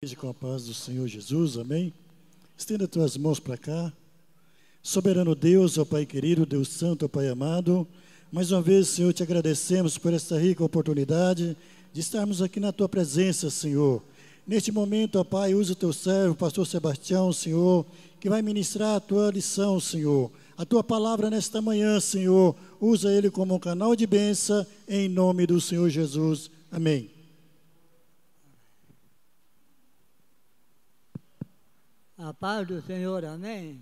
Seja com a paz do Senhor Jesus, amém? Estenda tuas mãos para cá. Soberano Deus, ó Pai querido, Deus santo, ó Pai amado, mais uma vez, Senhor, te agradecemos por esta rica oportunidade de estarmos aqui na tua presença, Senhor. Neste momento, ó Pai, usa o teu servo, o pastor Sebastião, Senhor, que vai ministrar a tua lição, Senhor. A tua palavra nesta manhã, Senhor, usa ele como um canal de bênção, em nome do Senhor Jesus. Amém. A paz do Senhor, amém?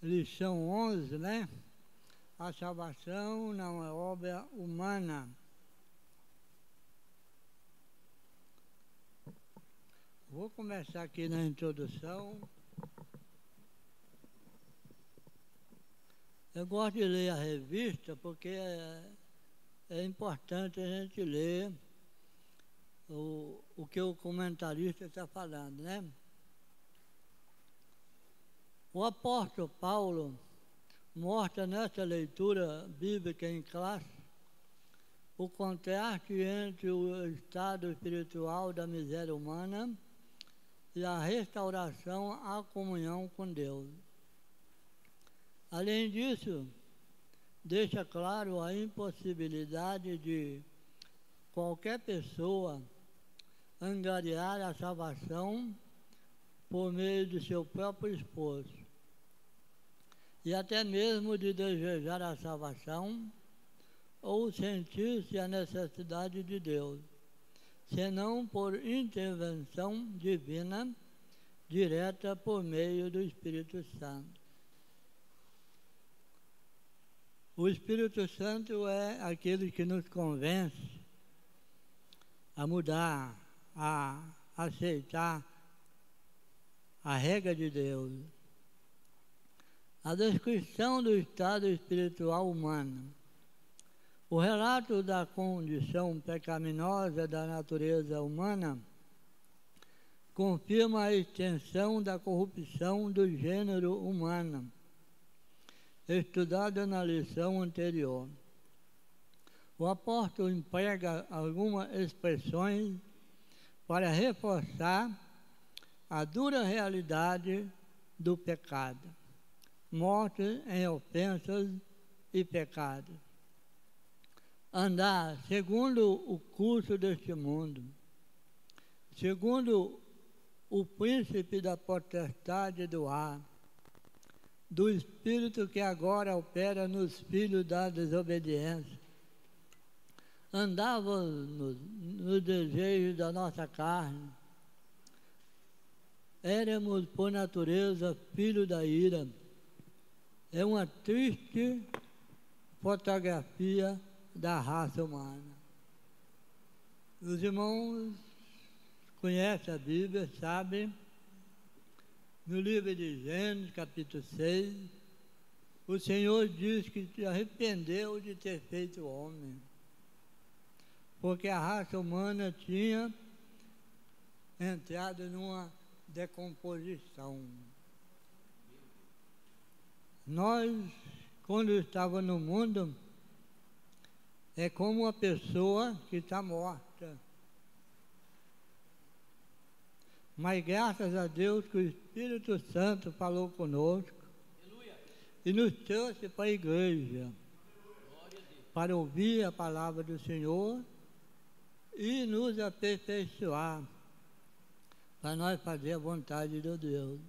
Lição 11, né? A salvação não é obra humana. Vou começar aqui na introdução. Eu gosto de ler a revista porque é importante a gente ler o que o comentarista está falando, né? O apóstolo Paulo mostra nessa leitura bíblica em classe o contraste entre o estado espiritual da miséria humana e a restauração à comunhão com Deus. Além disso, deixa claro a impossibilidade de qualquer pessoa angariar a salvação por meio de seu próprio esforço, e até mesmo de desejar a salvação ou sentir-se a necessidade de Deus, senão por intervenção divina direta por meio do Espírito Santo. O Espírito Santo é aquele que nos convence a mudar, a aceitar a regra de Deus. A descrição do estado espiritual humano. O relato da condição pecaminosa da natureza humana confirma a extensão da corrupção do gênero humano, estudada na lição anterior. O apóstolo emprega algumas expressões para reforçar a dura realidade do pecado, morte em ofensas e pecados. Andar segundo o curso deste mundo, segundo o príncipe da potestade do ar, do espírito que agora opera nos filhos da desobediência. Andávamos nos desejos da nossa carne, éramos por natureza filhos da ira. É uma triste fotografia da raça humana. Os irmãos conhecem a Bíblia, sabem, no livro de Gênesis, capítulo 6, o Senhor diz que se arrependeu de ter feito o homem, porque a raça humana tinha entrado numa decomposição. Nós, quando estávamos no mundo, é como uma pessoa que está morta. Mas graças a Deus que o Espírito Santo falou conosco. Aleluia. E nos trouxe para a igreja, para ouvir a palavra do Senhor e nos aperfeiçoar, para nós fazer a vontade de Deus.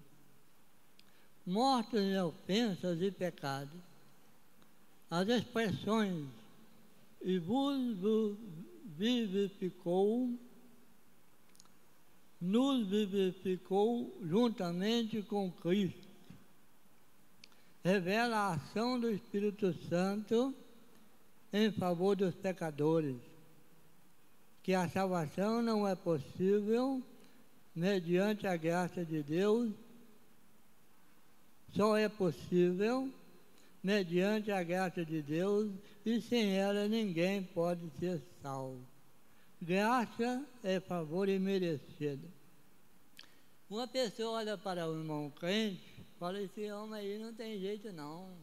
Mortos em ofensas e pecados. As expressões e vos vivificou, nos vivificou juntamente com Cristo. Revela a ação do Espírito Santo em favor dos pecadores, que a salvação não é possível mediante a graça de Deus, só é possível mediante a graça de Deus e sem ela ninguém pode ser salvo. Graça é favor imerecido. Uma pessoa olha para o irmão crente e fala, esse homem aí não tem jeito não.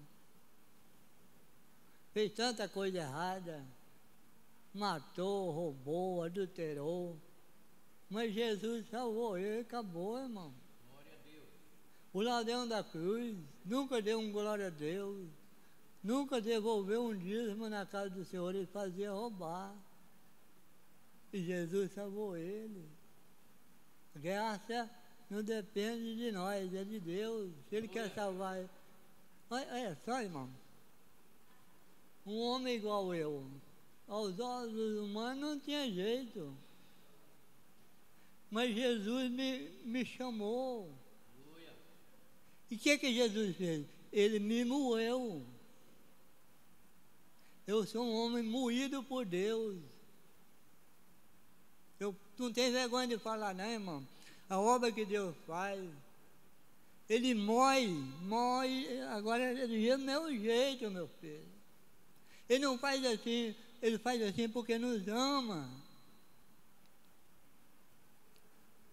Fez tanta coisa errada, matou, roubou, adulterou. Mas Jesus salvou ele, acabou, irmão. Glória a Deus. O ladrão da cruz nunca deu um glória a Deus, nunca devolveu um dízimo na casa do Senhor, ele fazia roubar. E Jesus salvou ele. A graça não depende de nós, é de Deus. Se Ele quer salvar. Olha só, irmão. Um homem igual eu, aos olhos humanos não tinha jeito. Mas Jesus me chamou. E o que Jesus fez? Ele me moeu. Eu sou um homem moído por Deus. Eu não tenho vergonha de falar, não, irmão. A obra que Deus faz, Ele moe, agora Ele é do meu jeito, meu filho. Ele não faz assim, Ele faz assim porque nos ama.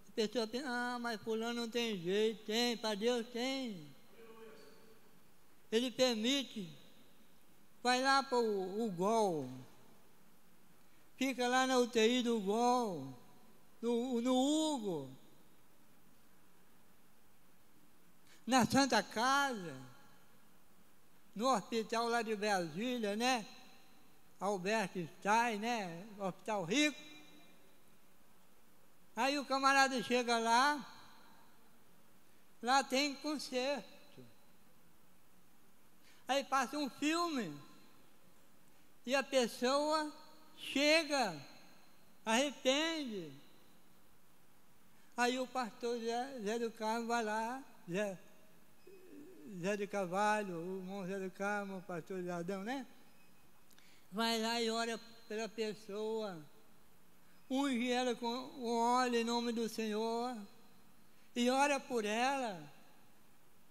A pessoa pensa, mas fulano não tem jeito. Tem, para Deus tem. Ele permite. Vai lá para o Gol. Fica lá na UTI do Gol, no Hugo, na Santa Casa, no hospital lá de Brasília, né? Alberto Stein, né? Hospital Rico. Aí o camarada chega lá tem conserto. Aí passa um filme e a pessoa chega, arrepende. Aí o pastor Zé do Carmo vai lá, Zé de Carvalho, o irmão Zé do Carmo, o pastor Jardão, né? Vai lá e ora pela pessoa, unge ela com o óleo em nome do Senhor, e ora por ela,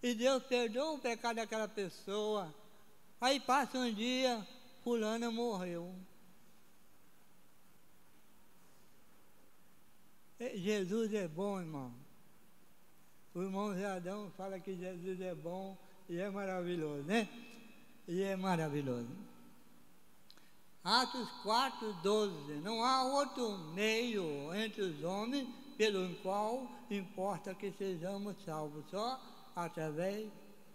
e Deus perdoa o pecado daquela pessoa. Aí passa um dia, fulana morreu. Jesus é bom, irmão. O irmão Zé Adão fala que Jesus é bom e é maravilhoso, né? E é maravilhoso. Atos 4:12. Não há outro meio entre os homens pelo qual importa que sejamos salvos, só através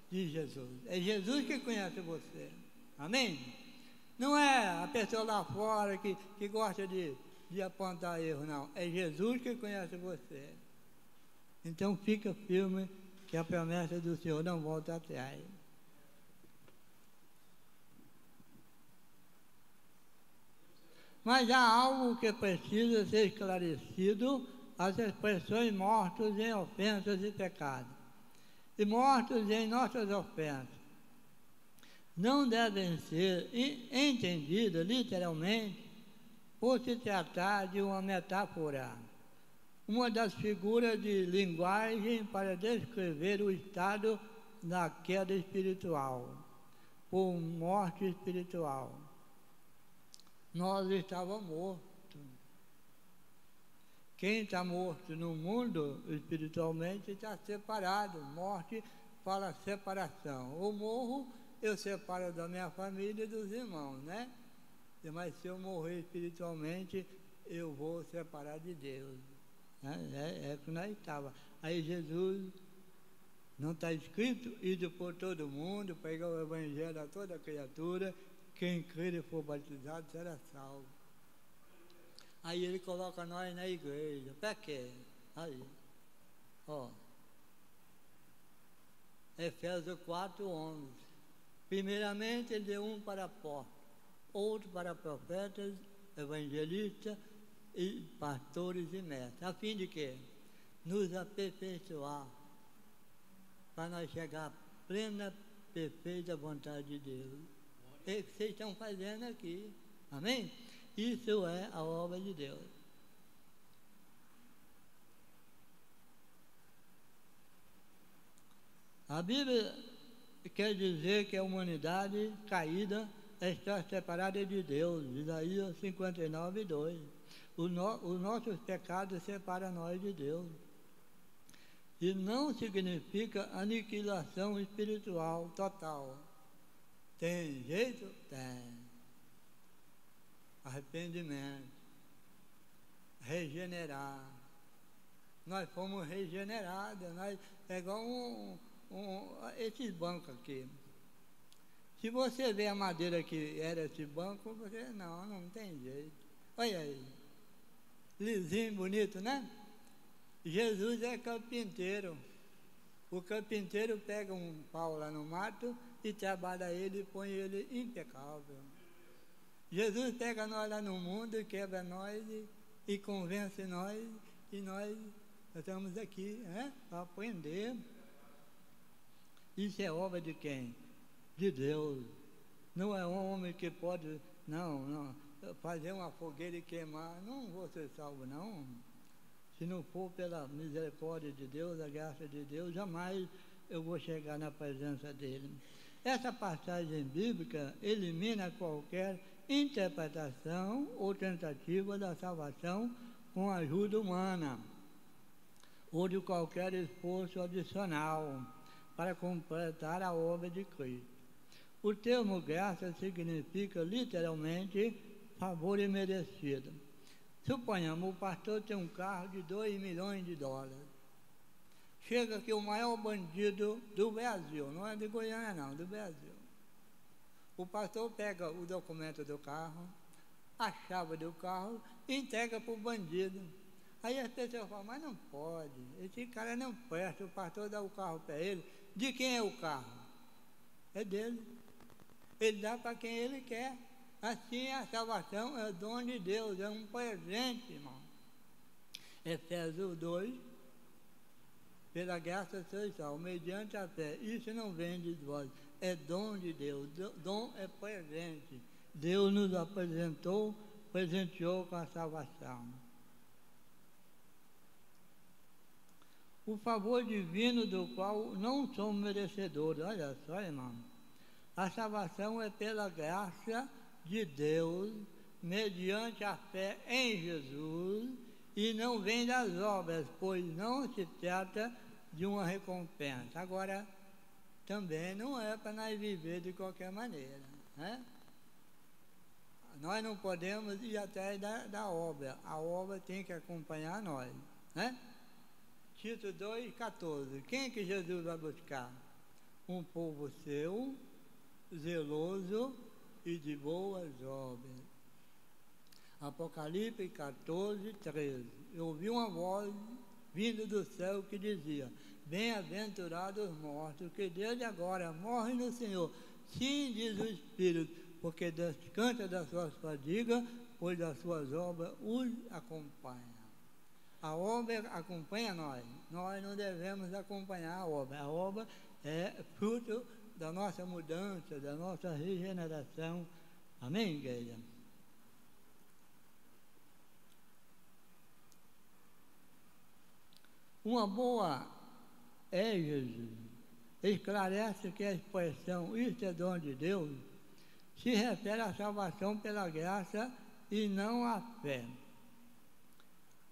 de Jesus. É Jesus que conhece você. Amém? Não é a pessoa lá fora que gosta de apontar erro, não. É Jesus que conhece você. Então fica firme que a promessa do Senhor não volta atrás. Mas há algo que precisa ser esclarecido: as expressões mortos em ofensas e pecados, e mortos em nossas ofensas, não devem ser entendidas literalmente por se tratar de uma metáfora, uma das figuras de linguagem para descrever o estado da queda espiritual, por morte espiritual. Nós estávamos mortos. Quem está morto no mundo espiritualmente está separado. Morte fala separação. Ou morro, eu separo da minha família e dos irmãos, né? Mas se eu morrer espiritualmente, eu vou separar de Deus. É que nós estávamos. Aí Jesus, não está escrito, ide por todo mundo, pregar o evangelho a toda criatura, quem crer e for batizado será salvo. Aí ele coloca nós na igreja. Para quê? Aí, ó. Efésios 4:11. Primeiramente ele deu um para apóstolos, outro para profetas, evangelistas e pastores e mestres, a fim de quê? Nos aperfeiçoar, para nós chegar à plena, perfeita vontade de Deus. É o que vocês estão fazendo aqui, amém? Isso é a obra de Deus. A Bíblia quer dizer que a humanidade caída está separada de Deus. Isaías 59, 2. Os nossos pecados separam nós de Deus. E não significa aniquilação espiritual total. Tem jeito? Tem. Arrependimento. Regenerar. Nós fomos regenerados. É igual esses bancos aqui. Se você vê a madeira que era esse banco, você, não tem jeito. Olha aí. Lisinho, bonito, né? Jesus é carpinteiro. O carpinteiro pega um pau lá no mato e trabalha ele e põe ele impecável. Jesus pega nós lá no mundo, quebra nós e convence nós, e nós estamos aqui, para aprender. Isso é obra de quem? De Deus. Não é um homem que pode, fazer uma fogueira e queimar. Não vou ser salvo, não. Se não for pela misericórdia de Deus, a graça de Deus, jamais eu vou chegar na presença dele. Essa passagem bíblica elimina qualquer interpretação ou tentativa da salvação com ajuda humana ou de qualquer esforço adicional para completar a obra de Cristo. O termo graça significa literalmente favor imerecido. Suponhamos, o pastor tem um carro de 2 milhões de dólares. Chega aqui o maior bandido do Brasil, não é de Goiânia não, do Brasil. O pastor pega o documento do carro, a chave do carro e entrega para o bandido. Aí as pessoas falam, mas não pode, esse cara não presta, o pastor dá o carro para ele. De quem é o carro? É dele. Ele dá para quem ele quer. Assim a salvação é dom de Deus, é um presente, irmão. Efésios 2, pela graça sois salvos, mediante a fé. Isso não vem de vós, é dom de Deus. Dom é presente. Deus nos presenteou com a salvação. O favor divino do qual não somos merecedores. Olha só, irmão. A salvação é pela graça de Deus, mediante a fé em Jesus, e não vem das obras, pois não se trata de uma recompensa. Agora, também não é para nós viver de qualquer maneira, né? Nós não podemos ir atrás da obra, a obra tem que acompanhar nós, né? Tito 2,14. Quem é que Jesus vai buscar? Um povo seu, zeloso e de boas obras. Apocalipse 14, 13. Eu ouvi uma voz vindo do céu que dizia: bem-aventurados os mortos, que desde agora morrem no Senhor. Sim, diz o Espírito, porque descansa das suas fadigas, pois as suas obras os acompanham. A obra acompanha nós não devemos acompanhar a obra é fruto da nossa mudança, da nossa regeneração. Amém, igreja? Uma boa êxese esclarece que a expressão "isto é dom de Deus" se refere à salvação pela graça e não à fé.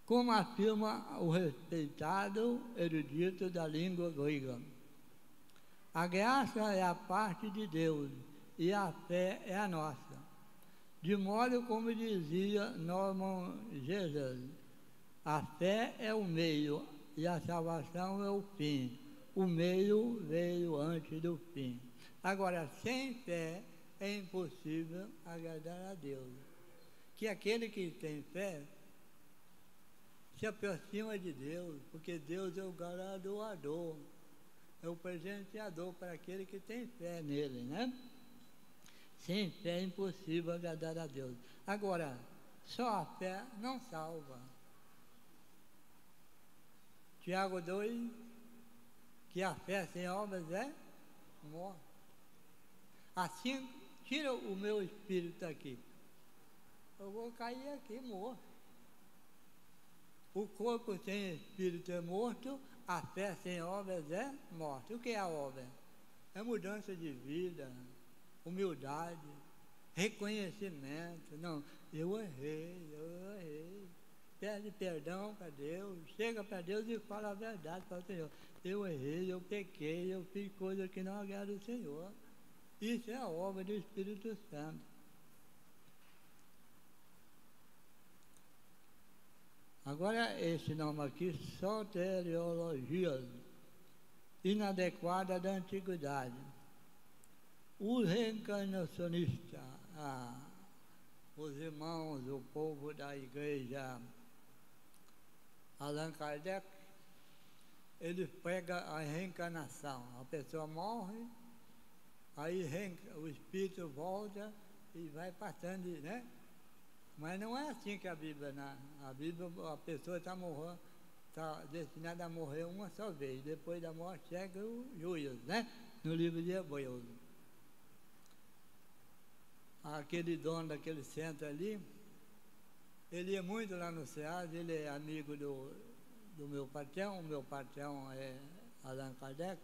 Como afirma o respeitado erudito da língua grega. A graça é a parte de Deus e a fé é a nossa. De modo como dizia Norman Jesus, a fé é o meio e a salvação é o fim. O meio veio antes do fim. Agora, sem fé é impossível agradar a Deus. Que aquele que tem fé se aproxima de Deus, porque Deus é o galardoador, é o presenteador para aquele que tem fé nele, né? Sem fé é impossível agradar a Deus. Agora, só a fé não salva. Tiago 2, que a fé sem obras é morte. Assim, tira o meu espírito daqui, eu vou cair aqui morto. O corpo sem espírito é morto, a fé sem obras é morte. O que é a obra? É mudança de vida, humildade, reconhecimento. Não, eu errei. Pede perdão para Deus, chega para Deus e fala a verdade para o Senhor. Eu errei, eu pequei, eu fiz coisas que não agradam o Senhor. Isso é a obra do Espírito Santo. Agora, esse nome aqui, soteriologia inadequada da antiguidade. Os reencarnacionistas, os irmãos, o povo da igreja, Allan Kardec, ele pega a reencarnação. A pessoa morre, aí o espírito volta e vai passando, né? Mas não é assim que a Bíblia, né? A Bíblia, a pessoa está destinada a morrer uma só vez. Depois da morte chega o juízo, né? No livro de Hebreus. Aquele dono daquele centro ali, ele ia muito lá no SEAS, ele é amigo do meu patrão, o meu patrão é Allan Kardec.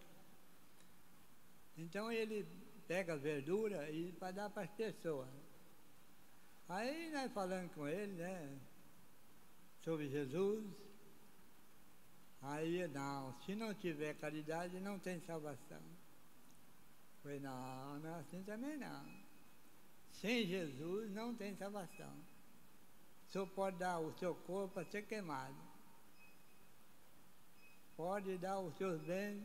Então ele pega verdura e para dar para as pessoas. Aí nós falando com ele, né, sobre Jesus. Aí não, se não tiver caridade não tem salvação. Falei, não é assim também não. Sem Jesus não tem salvação. O senhor pode dar o seu corpo para ser queimado. Pode dar os seus bens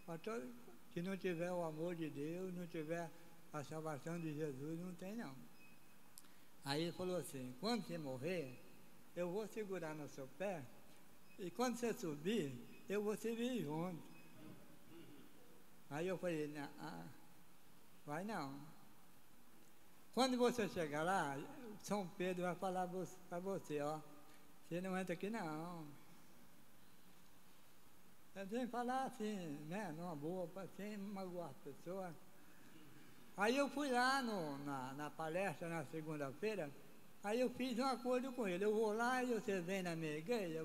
para todo. Se não tiver o amor de Deus, não tiver a salvação de Jesus, não tem não. Aí ele falou assim, quando você morrer, eu vou segurar no seu pé, e quando você subir, eu vou subir junto. Aí eu falei, vai não. Quando você chegar lá, São Pedro vai falar para você, ó, você não entra aqui não. Ele vem falar assim, né, numa boa, sem magoar as pessoas. Aí eu fui lá na palestra na segunda-feira, aí eu fiz um acordo com ele, eu vou lá e você vem na minha igreja,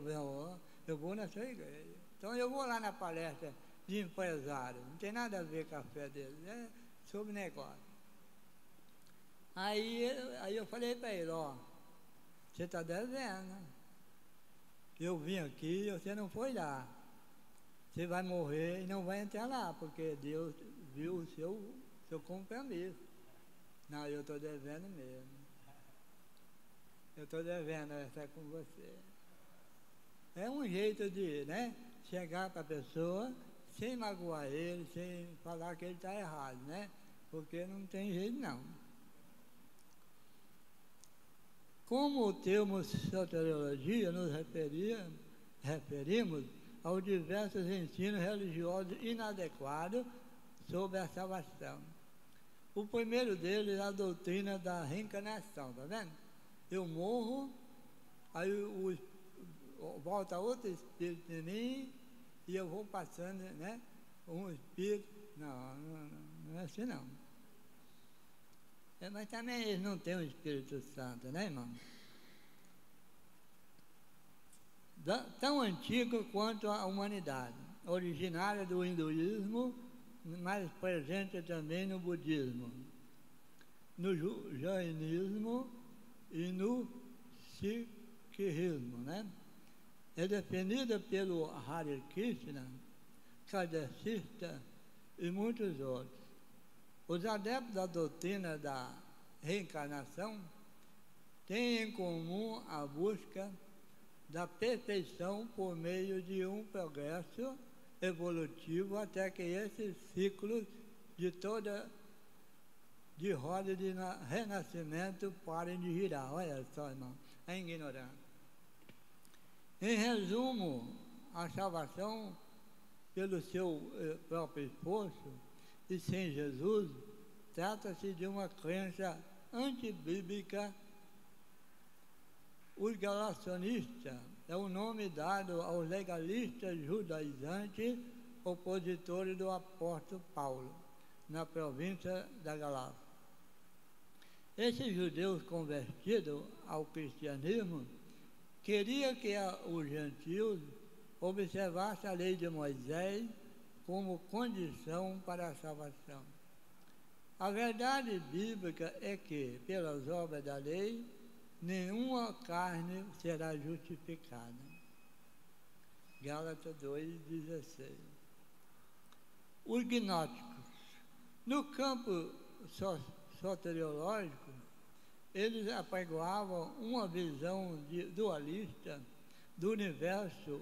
eu vou na sua igreja. Então eu vou lá na palestra de empresário, não tem nada a ver com a fé dele, é sobre negócio. Aí eu falei para ele, ó, você está devendo, eu vim aqui e você não foi lá. Você vai morrer e não vai entrar lá, porque Deus viu o seu compromisso. Não, eu estou devendo mesmo. Eu estou devendo essa com você. É um jeito de, né, chegar para a pessoa sem magoar ele, sem falar que ele está errado, né? Porque não tem jeito não. Como o termo soteriologia nos referimos aos diversos ensinos religiosos inadequados sobre a salvação. O primeiro deles é a doutrina da reencarnação, tá vendo? Eu morro, aí volta outro espírito em mim e eu vou passando, né? Um espírito, não é assim não. Mas também eles não têm o Espírito Santo, né, irmão? Tão antigo quanto a humanidade, originária do hinduísmo, mas presente também no budismo, no jainismo e no sikhismo, né? É definida pelo Hare Krishna, kardecista e muitos outros. Os adeptos da doutrina da reencarnação têm em comum a busca da perfeição por meio de um progresso evolutivo até que esses ciclos de roda de renascimento parem de girar. Olha só, irmão, é ignorância. Em resumo, a salvação pelo seu próprio esforço e sem Jesus, trata-se de uma crença antibíblica. Os galacionistas é o nome dado aos legalistas judaizantes opositores do apóstolo Paulo, na província da Galácia. Esses judeus convertidos ao cristianismo queriam que os gentios observassem a lei de Moisés como condição para a salvação. A verdade bíblica é que, pelas obras da lei, nenhuma carne será justificada. Gálatas 2,16. Os gnósticos. No campo soteriológico, eles apregoavam uma visão dualista do universo,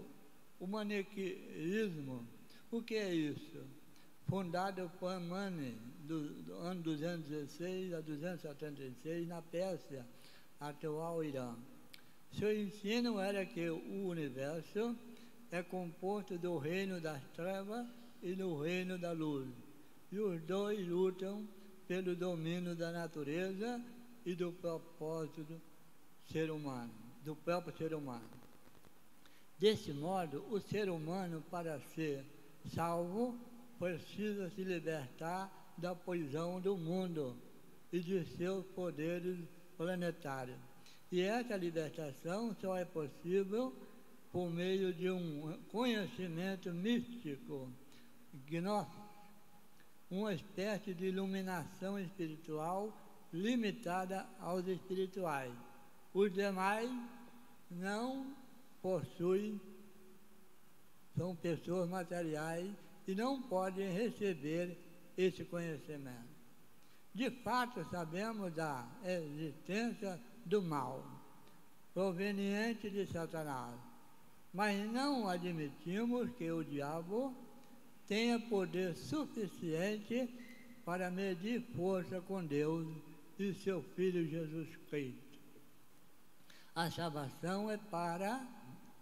o maniqueísmo. O que é isso? Fundado por Mani, do ano 216 a 276, na Pérsia, atual Irã. Seu ensino era que o universo é composto do reino das trevas e do reino da luz. E os dois lutam pelo domínio da natureza e do propósito do ser humano, do próprio ser humano. Desse modo, o ser humano, para ser salvo, precisa se libertar da prisão do mundo e de seus poderes planetários. E essa libertação só é possível por meio de um conhecimento místico, gnóstico, uma espécie de iluminação espiritual limitada aos espirituais. Os demais não possuem, são pessoas materiais e não podem receber esse conhecimento. De fato, sabemos da existência do mal, proveniente de Satanás, mas não admitimos que o diabo tenha poder suficiente para medir força com Deus e seu Filho Jesus Cristo. A salvação é para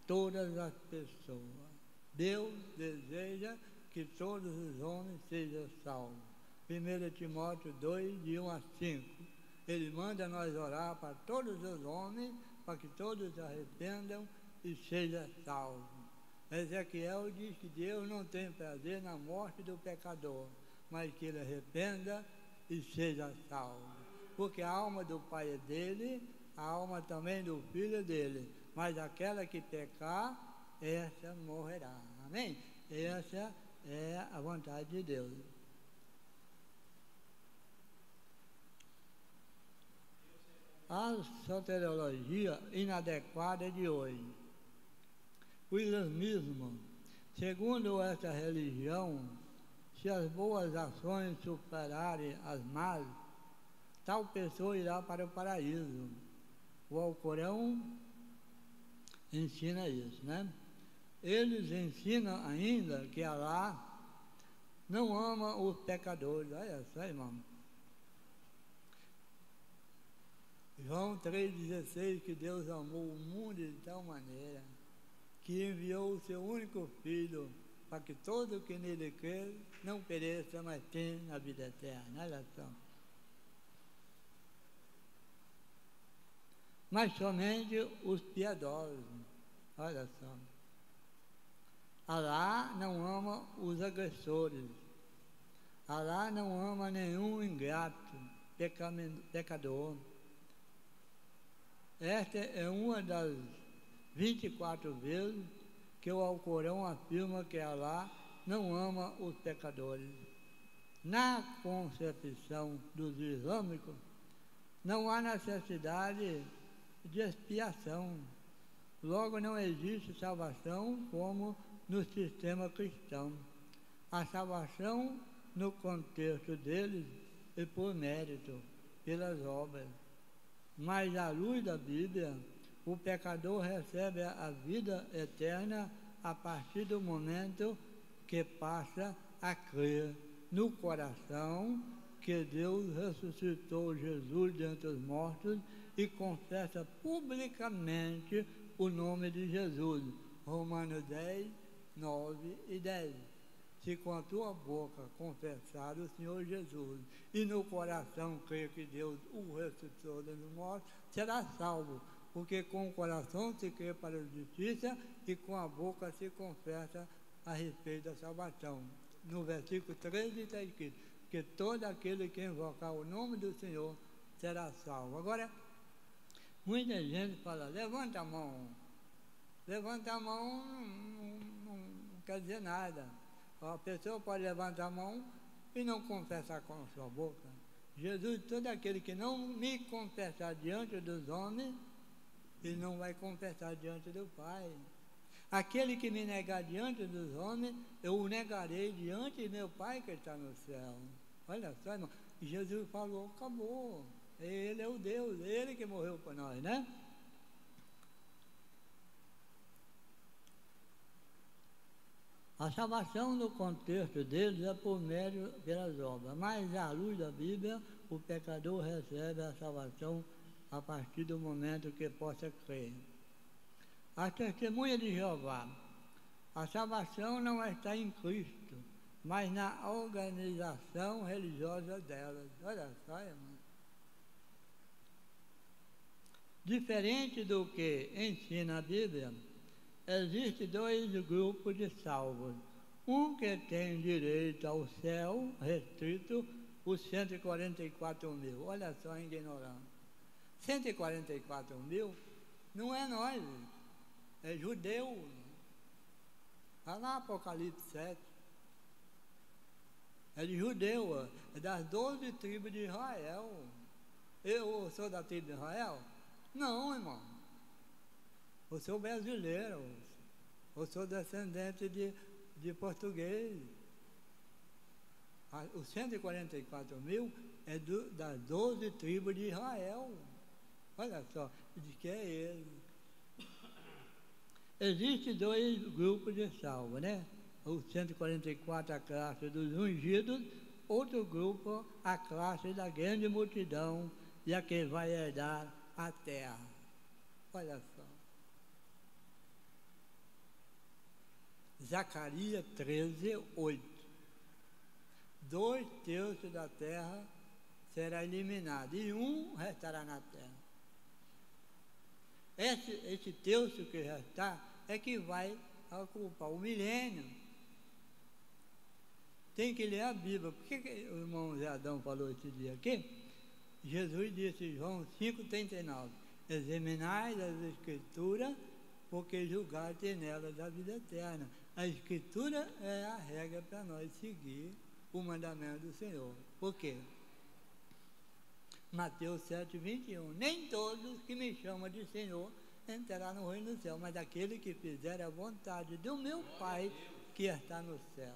todas as pessoas. Deus deseja que todos os homens sejam salvos. 1 Timóteo 2, de 1 a 5. Ele manda nós orar para todos os homens, para que todos se arrependam e sejam salvos. Ezequiel diz que Deus não tem prazer na morte do pecador, mas que ele arrependa e seja salvo. Porque a alma do pai é dele, a alma também do filho é dele, mas aquela que pecar, essa morrerá. Amém? Essa é a vontade de Deus. A soteriologia inadequada de hoje. O islamismo, segundo essa religião, se as boas ações superarem as más, tal pessoa irá para o paraíso. O Alcorão ensina isso, né? Eles ensinam ainda que Alá não ama os pecadores. Olha só, irmão. João 3,16, que Deus amou o mundo de tal maneira que enviou o seu único Filho para que todo que nele crê não pereça, mas tenha a vida eterna. Olha só. Mas somente os piedosos. Olha só. Alá não ama os agressores. Alá não ama nenhum ingrato, pecador. Esta é uma das 24 vezes que o Alcorão afirma que Alá não ama os pecadores. Na concepção dos islâmicos, não há necessidade de expiação. Logo, não existe salvação como no sistema cristão. A salvação, no contexto deles, é por mérito, pelas obras. Mas, à luz da Bíblia, o pecador recebe a vida eterna a partir do momento que passa a crer no coração que Deus ressuscitou Jesus dentre os mortos e confessa publicamente o nome de Jesus. Romanos 10, 9 e 10. Se com a tua boca confessar o Senhor Jesus e no coração crer que Deus o ressuscitou dos mortos, será salvo. Porque com o coração se crê para a justiça e com a boca se confessa a respeito da salvação. No versículo 13 está escrito que todo aquele que invocar o nome do Senhor será salvo. Agora, muita gente fala, levanta a mão. Levanta a mão não quer dizer nada. A pessoa pode levantar a mão e não confessar com a sua boca. Jesus, todo aquele que não me confessar diante dos homens, ele não vai confessar diante do Pai. Aquele que me negar diante dos homens, eu o negarei diante de meu Pai que está no céu. Olha só, irmão. E Jesus falou, acabou. Ele é o Deus, ele que morreu por nós, né? A salvação no contexto deles é por meio pelas obras, mas à luz da Bíblia, o pecador recebe a salvação a partir do momento que possa crer. A testemunha de Jeová, a salvação não está em Cristo, mas na organização religiosa delas. Olha só, irmão. Diferente do que ensina a Bíblia, existem dois grupos de salvos. Um que tem direito ao céu restrito, os 144 mil. Olha só a ignorância. 144 mil não é nós, é judeu. Está lá Apocalipse 7. É de judeu, é das 12 tribos de Israel. Eu sou da tribo de Israel? Não, irmão. Eu sou brasileiro, eu sou descendente de português. Os 144 mil é das 12 tribos de Israel. Olha só, de que é ele. Existem dois grupos de salvos, né? Os 144, a classe dos ungidos, outro grupo, a classe da grande multidão, e a que vai herdar a terra. Olha só. Zacarias 13, 8. 2/3 da terra será eliminado e um restará na terra. Esse terço que restar é que vai ocupar o milênio. Tem que ler a Bíblia. Por que o irmão Zé Adão falou esse dia aqui? Jesus disse em João 5,39: examinai as Escrituras, porque julgar tem nelas a vida eterna. A Escritura é a regra para nós seguir o mandamento do Senhor. Por quê? Mateus 7,21. Nem todos que me chamam de Senhor entrarão no reino do céu, mas aquele que fizer a vontade do meu Pai que está no céu.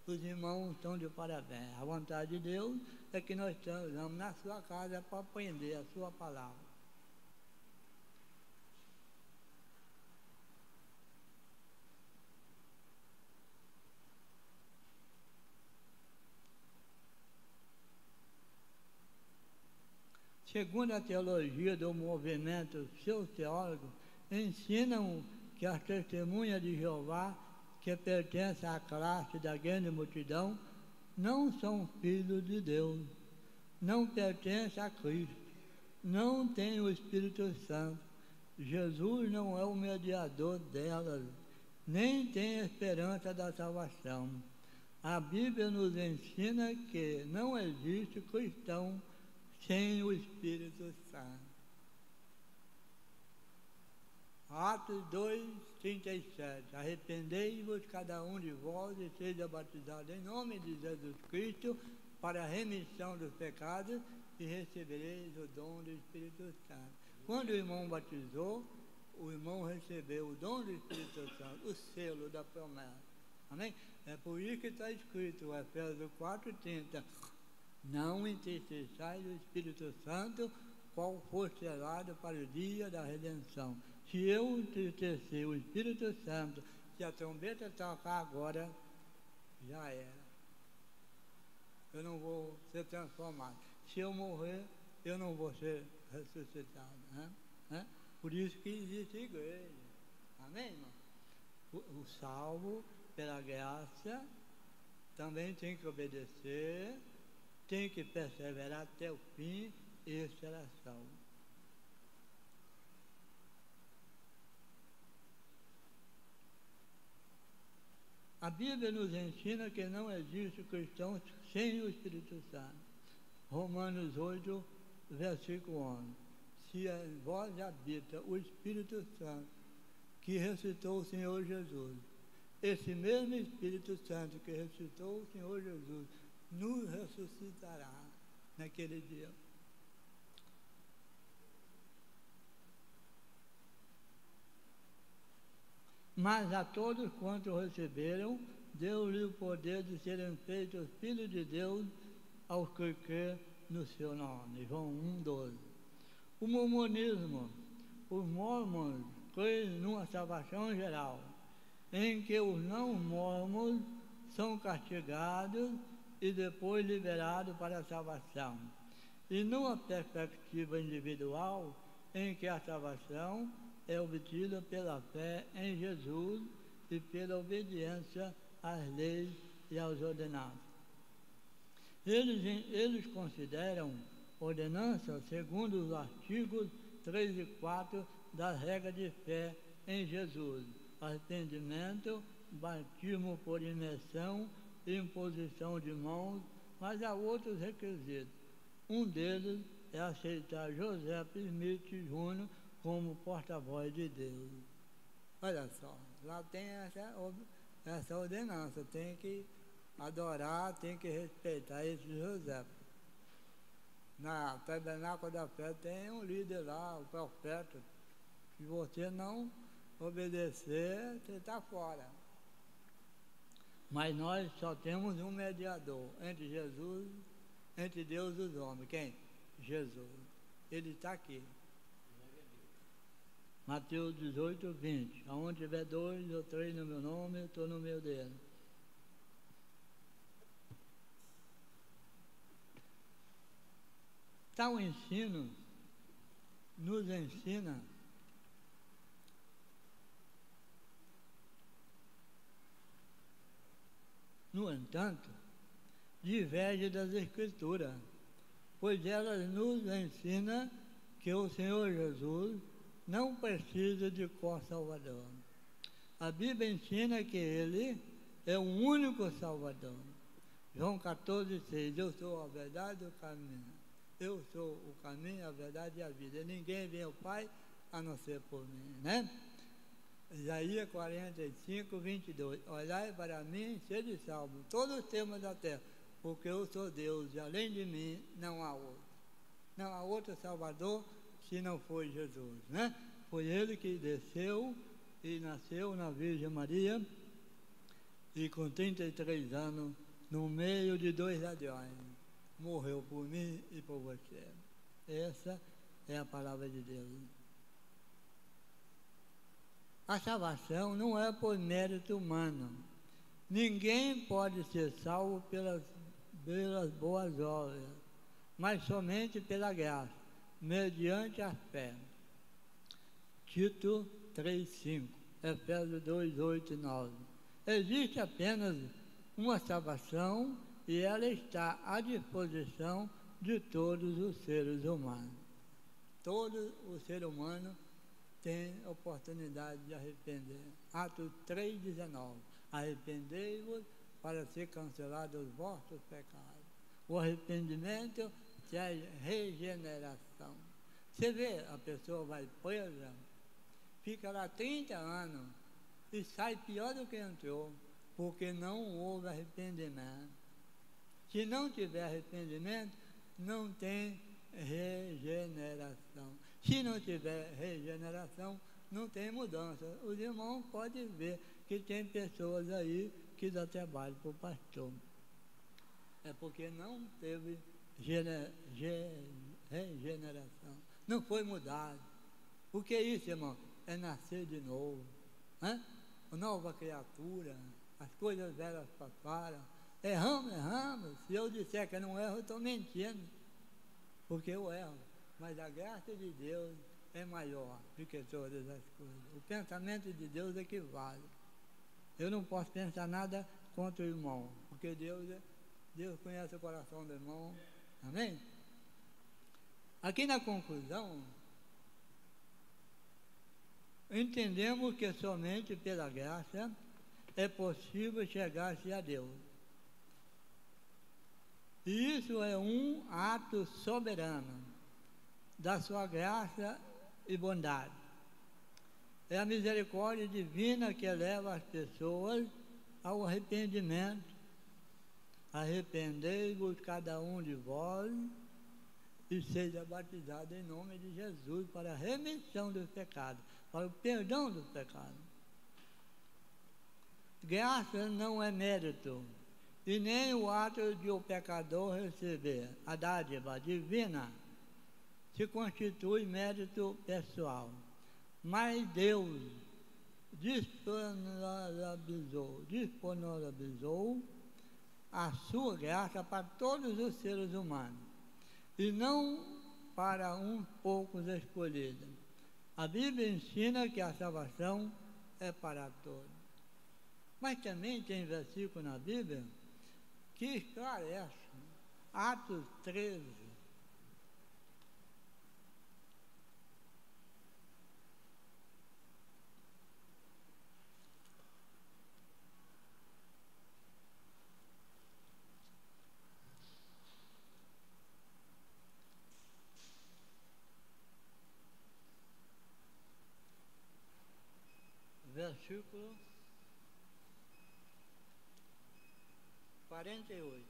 Os irmãos estão de parabéns. A vontade de Deus é que nós estamos na sua casa para aprender a sua palavra. Segundo a teologia do movimento sociólogo, ensinam que as testemunhas de Jeová, que pertencem à classe da grande multidão, não são filhos de Deus, não pertencem a Cristo, não têm o Espírito Santo. Jesus não é o mediador delas, nem tem esperança da salvação. A Bíblia nos ensina que não existe cristão sem o Espírito Santo. Atos 2:37. Arrependei-vos cada um de vós e seja batizado em nome de Jesus Cristo para a remissão dos pecados e recebereis o dom do Espírito Santo. Quando o irmão batizou, o irmão recebeu o dom do Espírito Santo, o selo da promessa. Amém? É por isso que está escrito, Efésios 4:30. Não entristeçais o Espírito Santo, qual for selado para o dia da redenção. Se eu entristecer o Espírito Santo, se a trombeta tocar agora, já era. Eu não vou ser transformado. Se eu morrer, eu não vou ser ressuscitado. Né? Por isso que existe igreja. Amém, irmão? O salvo, pela graça, também tem que obedecer, tem que perseverar até o fim, e será salvo. A Bíblia nos ensina que não existe cristão sem o Espírito Santo. Romanos 8, versículo 11. Se em vós habita o Espírito Santo, que ressuscitou o Senhor Jesus, esse mesmo Espírito Santo que ressuscitou o Senhor Jesus, nos ressuscitará. naquele dia. Mas a todos quantos receberam, deu-lhe o poder de serem feitos filhos de Deus aos que crê no seu nome. João 1:12. O mormonismo, os mormons creem numa salvação geral, em que os não mormons são castigados e depois liberados para a salvação. E numa perspectiva individual, em que a salvação é obtida pela fé em Jesus e pela obediência às leis e às ordenanças. Eles consideram ordenança segundo os artigos 3 e 4 da regra de fé em Jesus: arrependimento, batismo por imersão e imposição de mãos, mas há outros requisitos. Um deles é aceitar José Smith Jr. como porta-voz de Deus. Olha só, lá tem essa ordenança, tem que adorar, tem que respeitar esse José. Na Tabernáculo da Fé tem um líder lá, o profeta. Se você não obedecer, você está fora. Mas nós só temos um mediador entre Jesus, entre Deus e os homens. Quem? Jesus. Ele está aqui. Mateus 18:20. Aonde tiver 2 ou 3 no meu nome, eu estou no meio dele. Tal ensino nos ensina no entanto, diverge das Escrituras, pois elas nos ensinam que o Senhor Jesus não precisa de co-salvador. A Bíblia ensina que Ele é o único Salvador. João 14:6. Eu sou a verdade e o caminho. Eu sou o caminho, a verdade e a vida. Ninguém vem ao Pai a não ser por mim, né? Isaías 45:22. Olhai para mim e sede salvos, todos os termos da terra, porque eu sou Deus e além de mim não há outro. Não há outro Salvador se não foi Jesus, né? Foi Ele que desceu e nasceu na Virgem Maria e com 33 anos, no meio de 2 ladrões, morreu por mim e por você. Essa é a palavra de Deus. A salvação não é por mérito humano. Ninguém pode ser salvo pelas boas obras, mas somente pela graça, mediante a fé. Tito 3:5, Efésios 2:8 e 9. Existe apenas uma salvação e ela está à disposição de todos os seres humanos. Todo o ser humano tem oportunidade de arrepender. Atos 3:19. Arrependei-vos para ser cancelados os vossos pecados. O arrependimento é regeneração. Você vê, a pessoa vai presa, fica lá 30 anos e sai pior do que entrou, porque não houve arrependimento. Se não tiver arrependimento, não tem regeneração. Se não tiver regeneração, não tem mudança. Os irmãos podem ver que tem pessoas aí que dão trabalho para o pastor. É porque não teve regeneração. Não foi mudado. O que é isso, irmão? É nascer de novo. Nova criatura. As coisas velhas passaram. Erramos. Se eu disser que eu não erro, eu estou mentindo. Porque eu erro. Mas a graça de Deus é maior do que todas as coisas. O pensamento de Deus é que vale. Eu não posso pensar nada contra o irmão, porque Deus conhece o coração do irmão. Amém? Aqui na conclusão, entendemos que somente pela graça é possível chegar-se a Deus. E isso é um ato soberano da sua graça e bondade. É a misericórdia divina que leva as pessoas ao arrependimento. Arrependei-vos cada um de vós e seja batizado em nome de Jesus para a remissão dos pecados, para o perdão dos pecados. Graça não é mérito, e nem o ato de o pecador receber a dádiva divina se constitui mérito pessoal. Mas Deus disponibilizou a sua graça para todos os seres humanos, e não para uns poucos escolhidos. A Bíblia ensina que a salvação é para todos. Mas também tem versículo na Bíblia que esclarece. Atos 13. Versículo 48.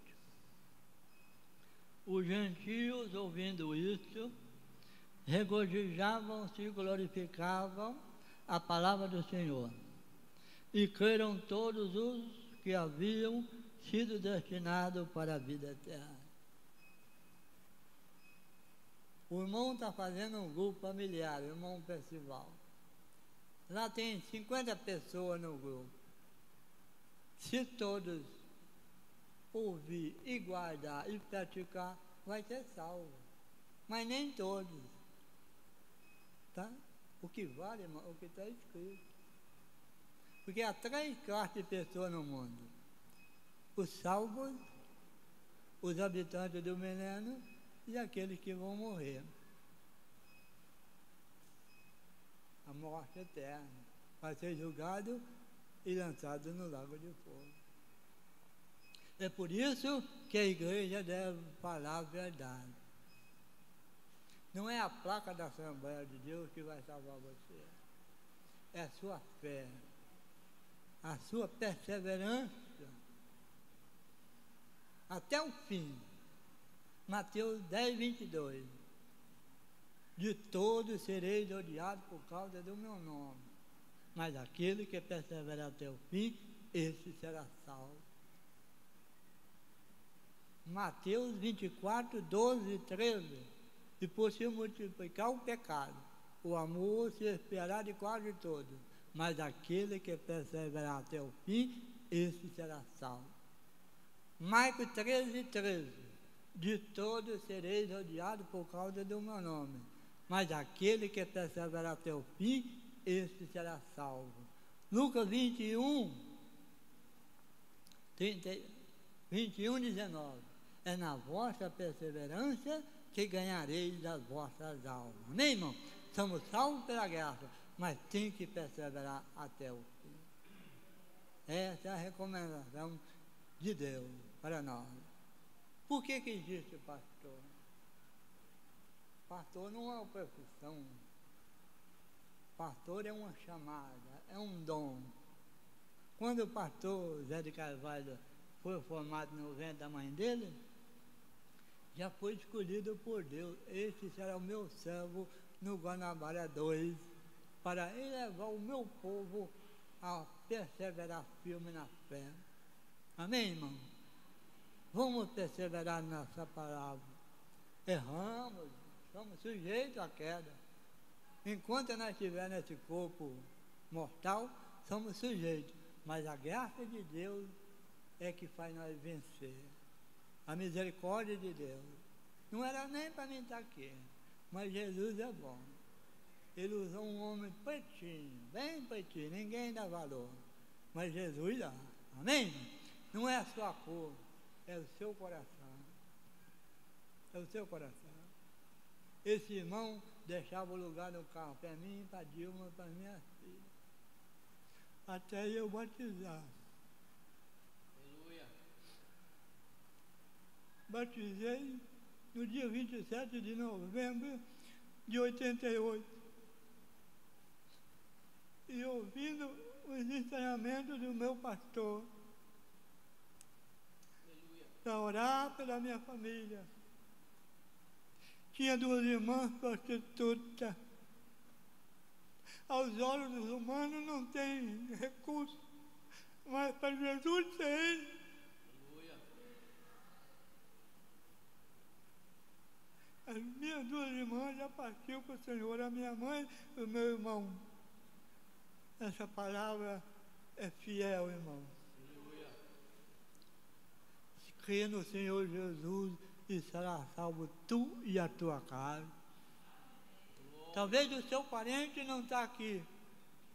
Os gentios, ouvindo isto, regozijavam-se e glorificavam a palavra do Senhor. E creram todos os que haviam sido destinados para a vida eterna. O irmão está fazendo um grupo familiar, o irmão Percival. Lá tem 50 pessoas no grupo. Se todos ouvir e guardar e praticar, vai ser salvo. Mas nem todos. Tá? O que vale, irmão, é o que está escrito. Porque há 3 classes de pessoas no mundo: os salvos, os habitantes do milênio e aqueles que vão morrer. A morte eterna, vai ser julgado e lançado no lago de fogo. É por isso que a igreja deve falar a verdade. Não é a placa da Assembleia de Deus que vai salvar você. É a sua fé, a sua perseverança até o fim. Mateus 10, 22. De todos sereis odiados por causa do meu nome, mas aquele que perseverar até o fim, esse será salvo. Mateus 24, 12 e 13. E por se multiplicar o pecado, o amor se esperará de quase todos, mas aquele que perseverar até o fim, esse será salvo. Marcos 13, 13. De todos sereis odiados por causa do meu nome, mas aquele que perseverar até o fim, esse será salvo. Lucas 21, 19. É na vossa perseverança que ganhareis as vossas almas. Amém, irmão? Somos salvos pela graça, mas tem que perseverar até o fim. Essa é a recomendação de Deus para nós. Por que existe pastor? Pastor não é uma profissão. Pastor é uma chamada, é um dom. Quando o pastor Zé de Carvalho foi formado no ventre da mãe dele, já foi escolhido por Deus. Este será o meu servo no Guanabara 2, para elevar o meu povo a perseverar firme na fé. Amém, irmão? Vamos perseverar nessa palavra. Erramos, somos sujeitos à queda. Enquanto nós estivermos nesse corpo mortal, somos sujeitos. Mas a graça de Deus é que faz nós vencer. A misericórdia de Deus. Não era nem para mim estar aqui, mas Jesus é bom. Ele usou um homem pretinho, bem pretinho, ninguém dá valor. Mas Jesus dá. Amém? Não é a sua cor, é o seu coração. É o seu coração. Esse irmão deixava o lugar no carro para mim, para Dilma, para minha filha. Até eu batizar. Aleluia. Batizei no dia 27 de novembro de 88. E ouvindo os ensinamentos do meu pastor, para orar pela minha família, tinha duas irmãs prostitutas. Aos olhos dos humanos não tem recurso, mas para Jesus tem. As minhas duas irmãs já partiram para o Senhor, a minha mãe e o meu irmão. Essa palavra é fiel, irmão. Crê no Senhor Jesus e será salvo tu e a tua casa. Talvez o seu parente não está aqui,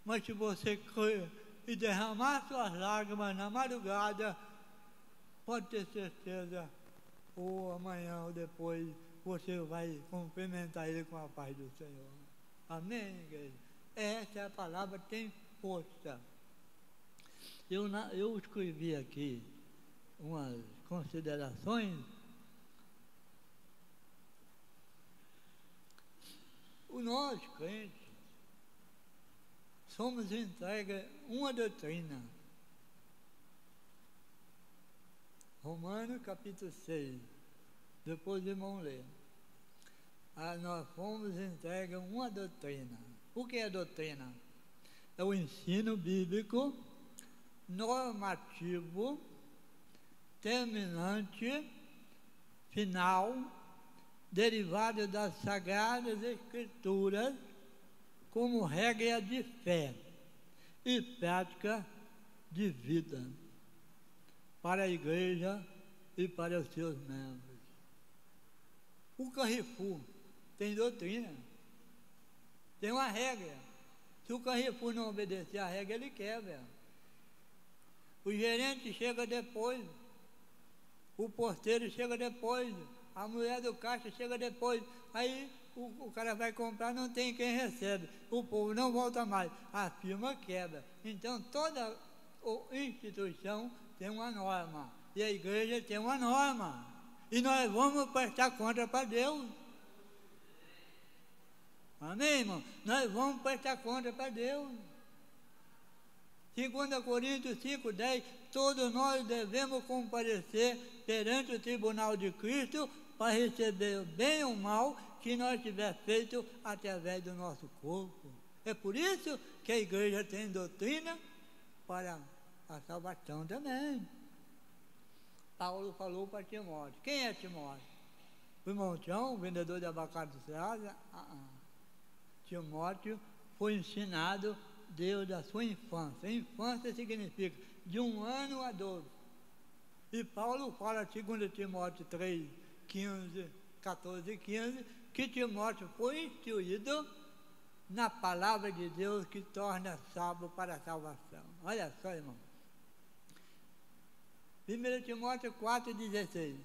mas se você crer e derramar suas lágrimas na madrugada, pode ter certeza, ou amanhã ou depois, você vai cumprimentar ele com a paz do Senhor. Amém, igreja? Essa é a palavra, tem força. Eu escrevi aqui umas considerações. Nós, crentes, somos entregues uma doutrina. Romanos capítulo 6. Depois o irmão lê. Nós fomos entregues uma doutrina. O que é doutrina? É o ensino bíblico, normativo, terminante, final, derivado das Sagradas Escrituras, como regra de fé e prática de vida para a igreja e para os seus membros. O Carrefour tem doutrina, tem uma regra. Se o Carrefour não obedecer a regra, ele quebra. O gerente chega depois, o porteiro chega depois, a mulher do caixa chega depois. Aí o cara vai comprar, não tem quem recebe, o povo não volta mais, a firma quebra. Então toda instituição tem uma norma, e a igreja tem uma norma, e nós vamos prestar conta para Deus. Amém, irmão? Nós vamos prestar conta para Deus. 2 Coríntios 5:10, todos nós devemos comparecer perante o tribunal de Cristo para receber o bem ou o mal que nós tiver feito através do nosso corpo. É por isso que a igreja tem doutrina para a salvação também. Paulo falou para Timóteo. Quem é Timóteo? O irmão Tião, vendedor de abacate do Ceasa? Timóteo foi ensinado desde a sua infância. Infância significa de 1 ano a 12. E Paulo fala, 2 Timóteo 3, 14 e 15, que Timóteo foi instruído na palavra de Deus que torna sábio para a salvação. Olha só, irmão. 1 Timóteo 4,16.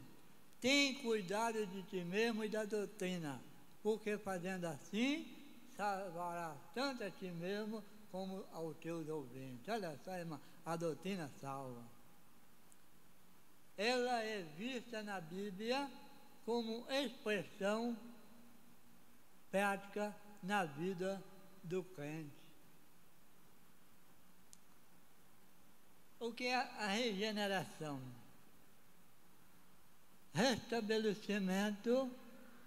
Tem cuidado de ti mesmo e da doutrina, porque fazendo assim, salvará tanto a ti mesmo como aos teus ouvintes. Olha só, irmão, a doutrina salva. Ela é vista na Bíblia como expressão prática na vida do crente. O que é a regeneração? Restabelecimento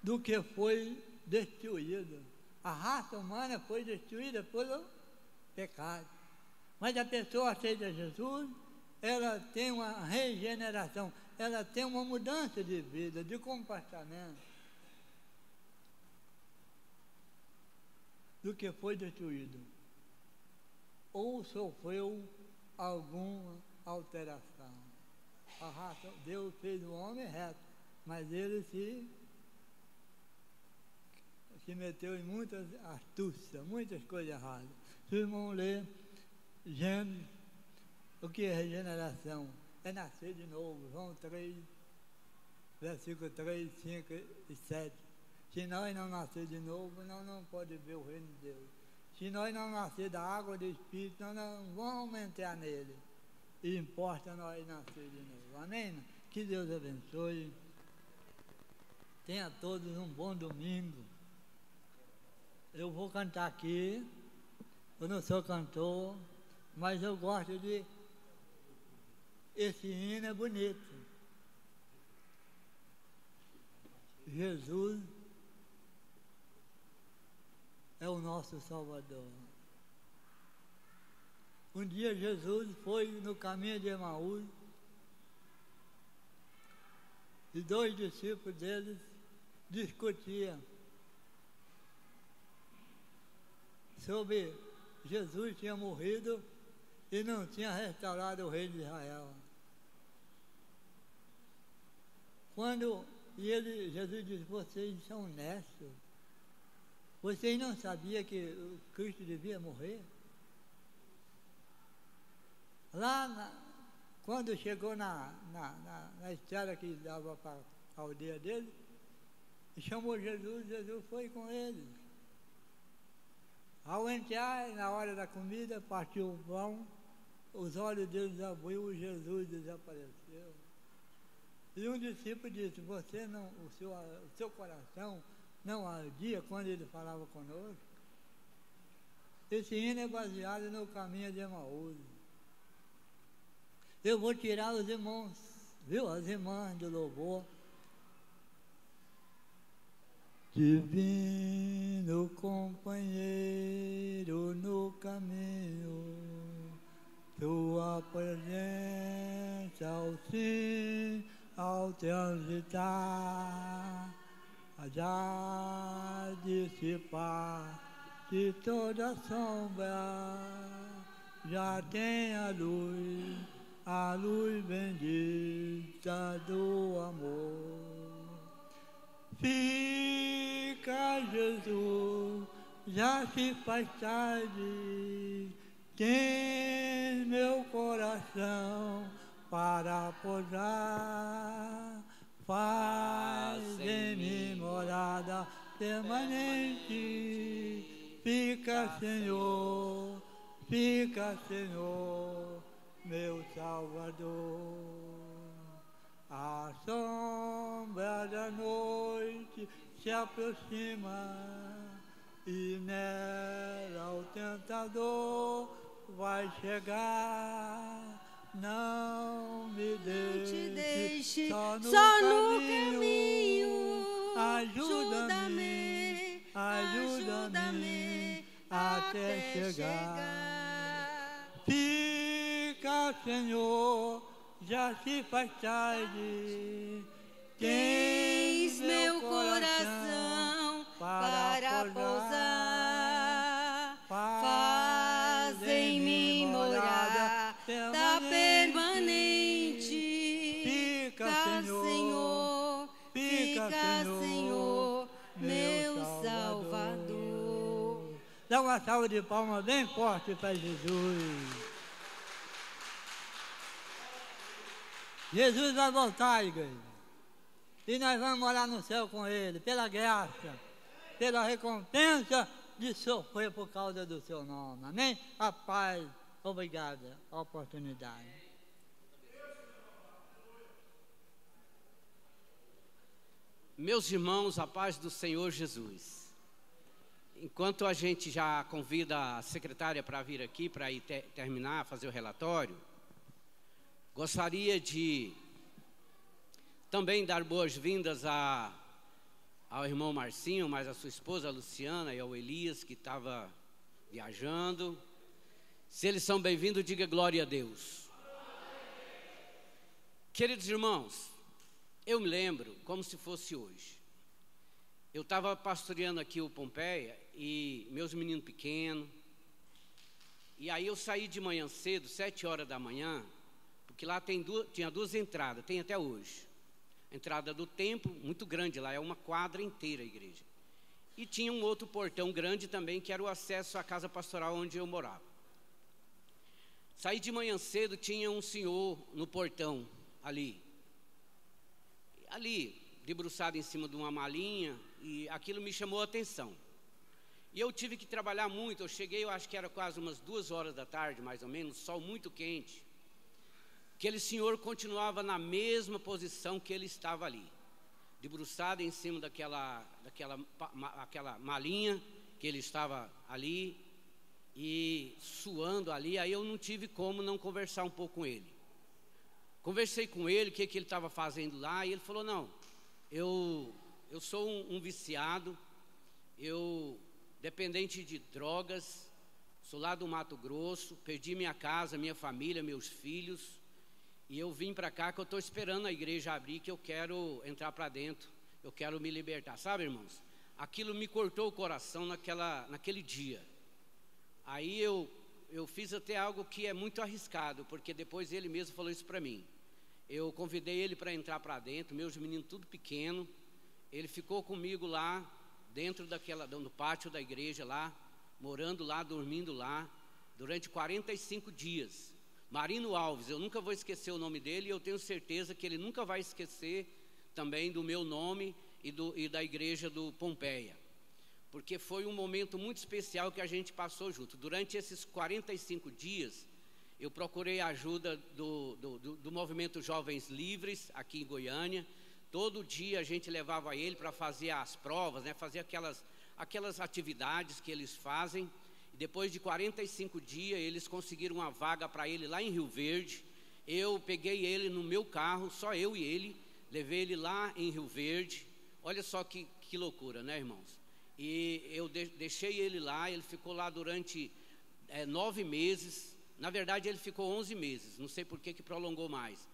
do que foi destruído. A raça humana foi destruída pelo pecado. Mas a pessoa aceita Jesus, ela tem uma regeneração, ela tem uma mudança de vida, de comportamento do que foi destruído. Ou sofreu alguma alteração. A raça, Deus fez o homem reto, mas ele se meteu em muitas astúcias, muitas coisas erradas. Se o irmão ler Gênesis, o que é regeneração? É nascer de novo. João 3, versículo 3, 5 e 7. Se nós não nascer de novo, nós não podemos ver o reino de Deus. Se nós não nascer da água do Espírito, nós não vamos entrar nele. E importa nós nascer de novo. Amém? Que Deus abençoe. Tenha todos um bom domingo. Eu vou cantar aqui. Eu não sou cantor, mas eu gosto de... Esse hino é bonito. Jesus é o nosso Salvador. Um dia Jesus foi no caminho de Emaús e 2 discípulos deles discutiam sobre Jesus tinha morrido e não tinha restaurado o rei de Israel. Jesus disse, vocês são honestos, vocês não sabiam que o Cristo devia morrer? Quando chegou na estrada que dava para a aldeia dele, chamou Jesus foi com eles. Ao entrar na hora da comida, partiu o pão, os olhos deles abriu e Jesus desapareceu. E um discípulo disse, o seu coração não ardia quando ele falava conosco? Esse hino é baseado no caminho de Emaús. Eu vou tirar os irmãos, viu? As irmãs do louvor. Divino companheiro no caminho, tua presença ao transitar, já dissipar de toda sombra, já tem a luz bendita do amor. Fica, Jesus, já se faz tarde, tem meu coração para pousar, faz em mim morada permanente. Fica, Senhor, meu Salvador. A sombra da noite se aproxima e nela o tentador vai chegar. Não me deixe só no caminho. Ajuda-me até chegar. Fica, Senhor, já se faz tarde, tens meu coração para pousar, faz em mim morada permanente. Fica, Senhor, meu Salvador. Dá uma salva de palmas bem forte para Jesus. Jesus vai voltar, igreja, e nós vamos morar no céu com Ele, pela graça, pela recompensa de sofrer por causa do seu nome, amém? A paz, obrigada, a oportunidade. Meus irmãos, a paz do Senhor Jesus. Enquanto a gente já convida a secretária para vir aqui, para ir terminar, fazer o relatório, gostaria de também dar boas-vindas ao irmão Marcinho, mas a sua esposa Luciana e ao Elias, que estava viajando. Se eles são bem-vindos, diga glória a Deus. Queridos irmãos, eu me lembro como se fosse hoje. Eu estava pastoreando aqui o Pompeia e meus meninos pequenos. E aí eu saí de manhã cedo, 7 horas da manhã, que lá tinha 2 entradas, tem até hoje. A entrada do templo, muito grande lá, é uma quadra inteira a igreja. E tinha um outro portão grande também, que era o acesso à casa pastoral onde eu morava. Saí de manhã cedo, tinha um senhor no portão, ali, debruçado em cima de uma malinha, e aquilo me chamou a atenção. E eu tive que trabalhar muito, eu cheguei, eu acho que era quase umas 2 horas da tarde, mais ou menos, sol muito quente. Aquele senhor continuava na mesma posição que ele estava ali, debruçado em cima daquela malinha que ele estava ali e suando ali. Aí eu não tive como não conversar um pouco com ele. Conversei com ele, o que ele estava fazendo lá, e ele falou, não, eu sou um viciado, eu dependente de drogas, sou lá do Mato Grosso, perdi minha casa, minha família, meus filhos, e eu vim para cá que eu estou esperando a igreja abrir, que eu quero entrar para dentro, eu quero me libertar. Sabe, irmãos, aquilo me cortou o coração naquele dia. Aí eu fiz até algo que é muito arriscado, porque depois ele mesmo falou isso para mim. Eu convidei ele para entrar para dentro, meus meninos tudo pequeno, ele ficou comigo lá, dentro no pátio da igreja lá, morando lá, dormindo lá, durante 45 dias. Marino Alves, eu nunca vou esquecer o nome dele, e eu tenho certeza que ele nunca vai esquecer também do meu nome e da igreja do Pompeia, porque foi um momento muito especial que a gente passou junto. Durante esses 45 dias, eu procurei a ajuda do movimento Jovens Livres, aqui em Goiânia. Todo dia a gente levava ele para fazer as provas, né, fazer aquelas atividades que eles fazem. Depois de 45 dias, eles conseguiram uma vaga para ele lá em Rio Verde. Eu peguei ele no meu carro, só eu e ele, levei ele lá em Rio Verde. Olha só que loucura, né, irmãos? E eu deixei ele lá, ele ficou lá durante 9 meses. Na verdade, ele ficou 11 meses, não sei por que prolongou mais.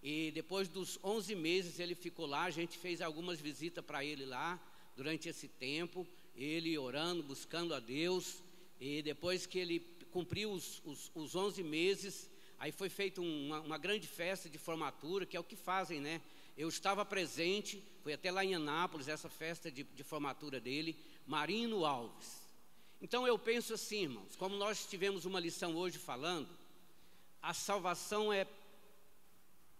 E depois dos 11 meses ele ficou lá, a gente fez algumas visitas para ele lá, durante esse tempo, ele orando, buscando a Deus. E depois que ele cumpriu os 11 meses, aí foi feita uma grande festa de formatura, que é o que fazem, né? Eu estava presente, foi até lá em Anápolis, essa festa de formatura dele, Marino Alves. Então eu penso assim, irmãos, como nós tivemos uma lição hoje falando, a salvação é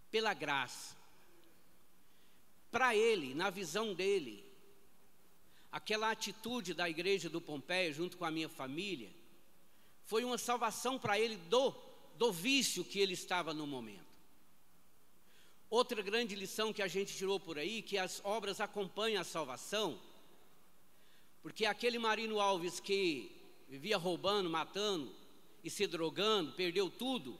pela graça. Para ele, na visão dele, aquela atitude da igreja do Pompeia, junto com a minha família, foi uma salvação para ele do vício que ele estava no momento. Outra grande lição que a gente tirou por aí, que as obras acompanham a salvação, porque aquele Marino Alves que vivia roubando, matando e se drogando, perdeu tudo,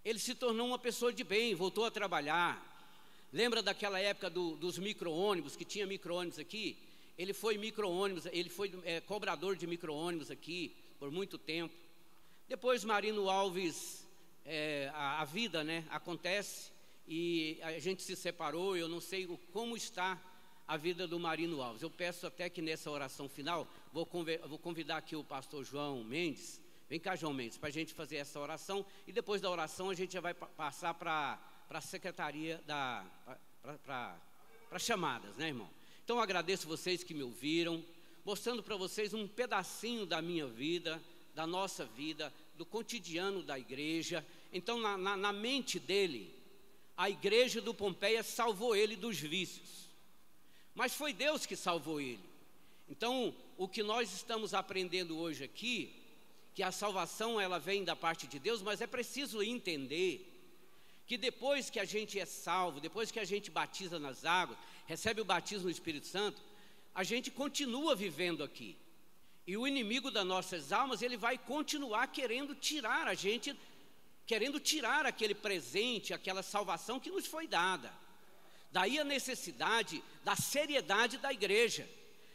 ele se tornou uma pessoa de bem, voltou a trabalhar. Lembra daquela época dos micro-ônibus, que tinha micro-ônibus aqui? Ele foi micro-ônibus, ele foi cobrador de micro-ônibus aqui por muito tempo. Depois Marino Alves, a vida, né, acontece e a gente se separou. Eu não sei como está a vida do Marino Alves. Eu peço até que nessa oração final, vou convidar aqui o pastor João Mendes. Vem cá, João Mendes, para a gente fazer essa oração. E depois da oração a gente já vai passar para a secretaria, para chamadas, né, irmão? Então eu agradeço vocês que me ouviram, mostrando para vocês um pedacinho da minha vida, da nossa vida, do cotidiano da igreja. Então na mente dele, a igreja do Pompeia salvou ele dos vícios, mas foi Deus que salvou ele. Então o que nós estamos aprendendo hoje aqui, que a salvação ela vem da parte de Deus, mas é preciso entender que depois que a gente é salvo, depois que a gente batiza nas águas, recebe o batismo no Espírito Santo, a gente continua vivendo aqui. E o inimigo das nossas almas, ele vai continuar querendo tirar a gente, querendo tirar aquele presente, aquela salvação que nos foi dada. Daí a necessidade da seriedade da igreja.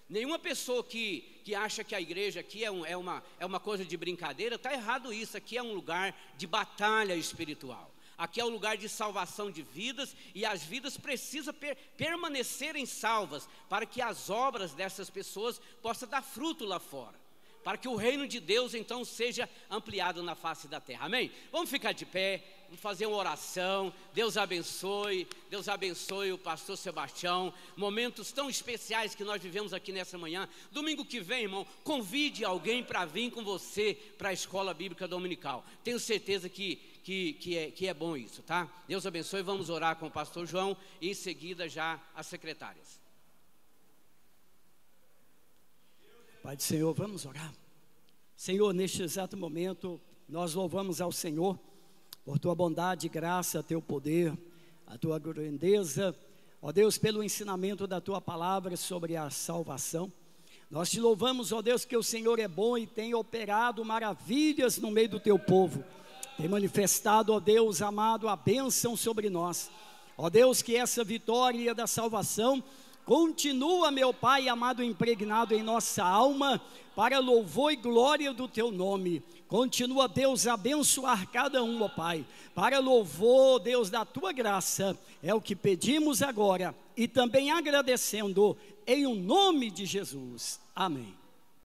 Nenhuma pessoa que acha que a igreja aqui é uma coisa de brincadeira, está errado isso. Aqui é um lugar de batalha espiritual. Aqui é um lugar de salvação de vidas, e as vidas precisam permanecerem salvas, para que as obras dessas pessoas possam dar fruto lá fora, para que o reino de Deus então seja ampliado na face da terra. Amém? Vamos ficar de pé, vamos fazer uma oração. Deus abençoe o pastor Sebastião. Momentos tão especiais que nós vivemos aqui nessa manhã. Domingo que vem, irmão, convide alguém para vir com você para a escola bíblica dominical. Tenho certeza que é bom isso, tá? Deus abençoe. Vamos orar com o pastor João e em seguida já as secretárias. Pai do Senhor, vamos orar. Senhor, neste exato momento, nós louvamos ao Senhor por tua bondade, graça, teu poder, a tua grandeza, ó Deus, pelo ensinamento da tua palavra sobre a salvação. Nós te louvamos, ó Deus, que o Senhor é bom e tem operado maravilhas no meio do teu povo. Tem manifestado, ó Deus amado, a bênção sobre nós. Ó Deus, que essa vitória da salvação Continua, meu Pai amado, impregnado em nossa alma, para louvor e glória do teu nome. Continua, Deus, a abençoar cada um, ó Pai, para louvor, Deus, da tua graça. É o que pedimos agora e também agradecendo em o nome de Jesus. Amém.